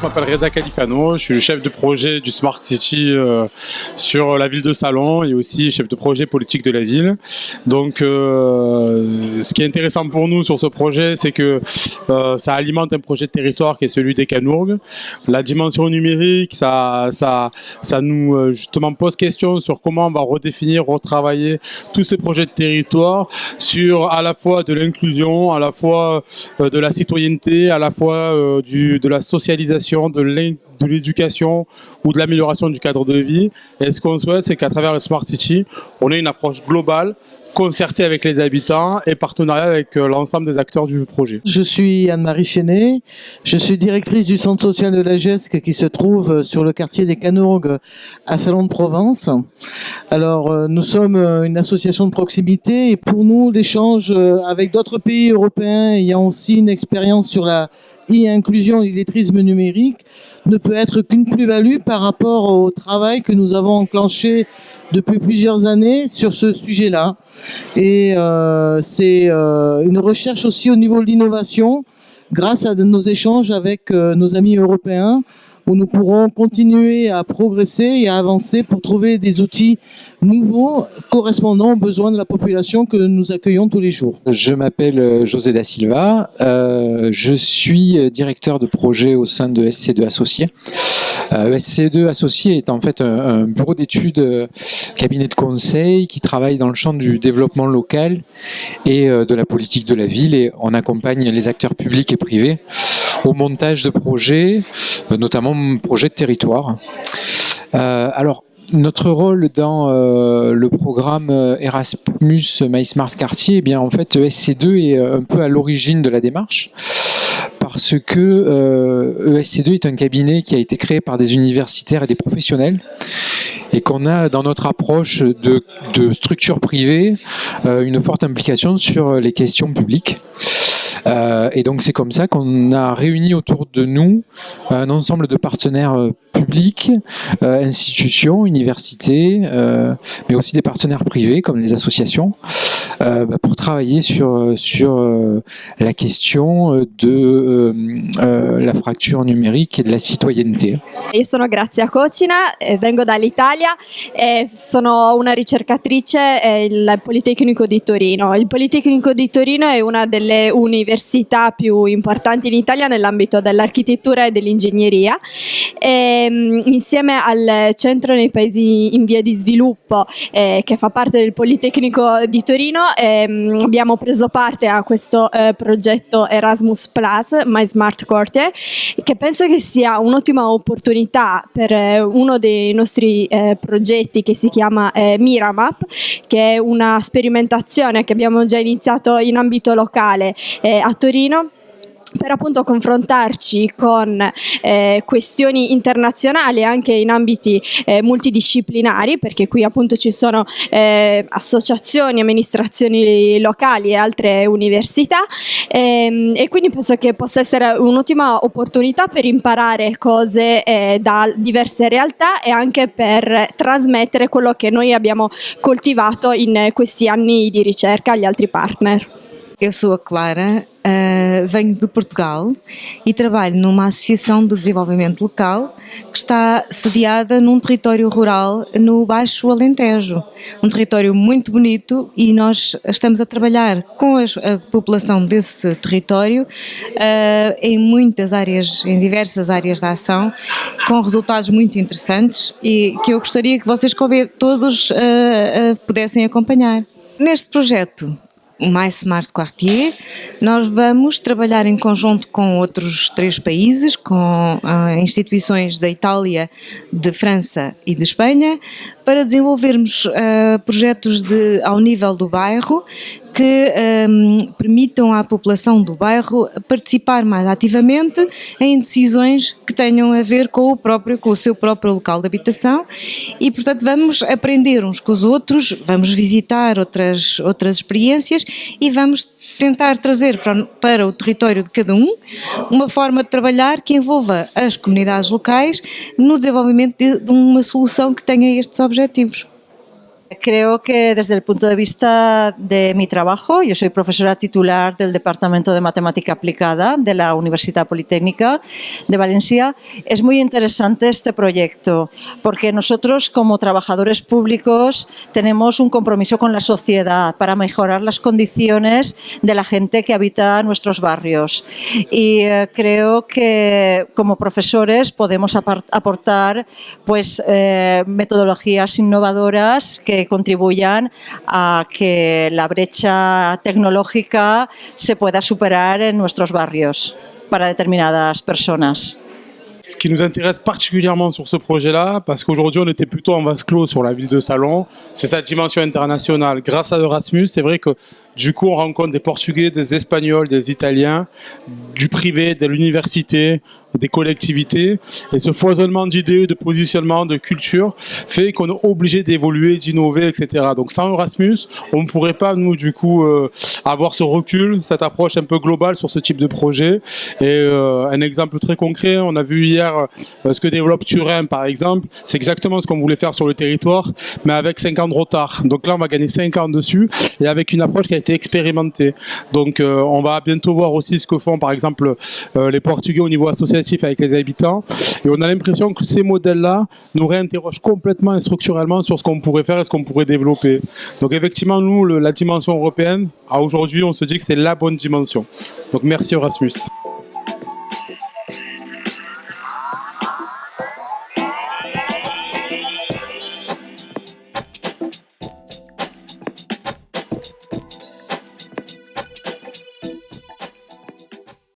m'appelle Reda Califano, je suis le chef de projet du Smart City sur la ville de Salon et aussi chef de projet politique de la ville. Donc ce qui est intéressant pour nous sur ce projet, c'est que ça alimente un projet de territoire qui est celui des Canourgues. La dimension numérique, ça nous justement pose question sur comment on va redéfinir, retravailler tous ces projets de territoire sur à la fois de l'inclusion, à la fois de la citoyenneté, à la fois de la socialisation, de l'éducation ou de l'amélioration du cadre de vie. Et ce qu'on souhaite, c'est qu'à travers le Smart City, on ait une approche globale, concertée avec les habitants et partenariat avec l'ensemble des acteurs du projet. Je suis Anne-Marie Chenet, je suis directrice du centre social de la GESC qui se trouve sur le quartier des Canourgues à Salon de Provence. Alors nous sommes une association de proximité et pour nous l'échange avec d'autres pays européens ayant aussi une expérience sur la inclusion et l'illettrisme numérique ne peut être qu'une plus-value par rapport au travail que nous avons enclenché depuis plusieurs années sur ce sujet-là. Et c'est une recherche aussi au niveau de l'innovation grâce à nos échanges avec nos amis européens où nous pourrons continuer à progresser et à avancer pour trouver des outils nouveaux correspondant aux besoins de la population que nous accueillons tous les jours. Je m'appelle José da Silva, je suis directeur de projet au sein de SC2 Associés. SC2 Associés est en fait un bureau d'études, cabinet de conseil qui travaille dans le champ du développement local et de la politique de la ville, et on accompagne les acteurs publics et privés au montage de projets, notamment projets de territoire. Alors, notre rôle dans le programme Erasmus My Smart Quartier, eh bien en fait ESC2 est un peu à l'origine de la démarche, parce que ESC2 est un cabinet qui a été créé par des universitaires et des professionnels, et qu'on a dans notre approche de structures privées une forte implication sur les questions publiques. Et donc c'est comme ça qu'on a réuni autour de nous un ensemble de partenaires publics, institutions, universités, mais aussi des partenaires privés comme les associations, pour travailler sur la question de la fracture numérique et de la citoyenneté. Io sono Grazia Cocina, vengo dall'Italia e sono una ricercatrice al Politecnico di Torino. Il Politecnico di Torino è una delle università più importanti in Italia nell'ambito dell'architettura e dell'ingegneria. Insieme al centro nei paesi in via di sviluppo che fa parte del Politecnico di Torino abbiamo preso parte a questo progetto Erasmus Plus, My Smart Quartier, che penso che sia un'ottima opportunità per uno dei nostri progetti che si chiama Miramap, che è una sperimentazione che abbiamo già iniziato in ambito locale a Torino, per appunto confrontarci con questioni internazionali anche in ambiti multidisciplinari, perché qui appunto ci sono associazioni, amministrazioni locali e altre università, e quindi penso che possa essere un'ottima opportunità per imparare cose da diverse realtà e anche per trasmettere quello che noi abbiamo coltivato in questi anni di ricerca agli altri partner. Eu sou a Clara, venho de Portugal e trabalho numa associação de desenvolvimento local que está sediada num território rural no Baixo Alentejo, um território muito bonito, e nós estamos a trabalhar com a população desse território em muitas áreas, em diversas áreas da ação, com resultados muito interessantes e que eu gostaria que vocês todos pudessem acompanhar. Neste projeto My Smart Quartier, nós vamos trabalhar em conjunto com outros 3 países, com instituições da Itália, de França e de Espanha, para desenvolvermos projetos ao nível do bairro que permitam à população do bairro participar mais ativamente em decisões que tenham a ver com o seu próprio local de habitação, e portanto vamos aprender uns com os outros, vamos visitar outras experiências e vamos tentar trazer para o território de cada um uma forma de trabalhar que envolva as comunidades locais no desenvolvimento de uma solução que tenha estes objetivos. Creo que desde el punto de vista de mi trabajo, yo soy profesora titular del Departamento de Matemática Aplicada de la Universidad Politécnica de Valencia, es muy interesante este proyecto porque nosotros como trabajadores públicos tenemos un compromiso con la sociedad para mejorar las condiciones de la gente que habita nuestros barrios y creo que como profesores podemos aportar pues, metodologías innovadoras que contribuyan a que la brecha tecnológica se pueda superar en nuestros barrios para determinadas personas. Ce qui nous intéresse particulièrement sur ce projet-là, parce qu'aujourd'hui on était plutôt en vase clos sur la ville de Salon, c'est sa dimension internationale. Grâce à Erasmus, c'est vrai que du coup on rencontre des Portugais, des Espagnols, des Italiens, du privé, de l'université, des collectivités, et ce foisonnement d'idées, de positionnement, de culture fait qu'on est obligé d'évoluer, d'innover, etc. Donc sans Erasmus, on ne pourrait pas nous du coup avoir ce recul, cette approche un peu globale sur ce type de projet. Et un exemple très concret, on a vu hier ce que développe Turin par exemple, c'est exactement ce qu'on voulait faire sur le territoire, mais avec 5 ans de retard. Donc là on va gagner 5 ans dessus, et avec une approche qui a été expérimentée. Donc on va bientôt voir aussi ce que font par exemple les Portugais au niveau associatif avec les habitants, et on a l'impression que ces modèles-là nous réinterrogent complètement et structurellement sur ce qu'on pourrait faire et ce qu'on pourrait développer. Donc effectivement, nous, la dimension européenne, à aujourd'hui, on se dit que c'est la bonne dimension. Donc merci Erasmus.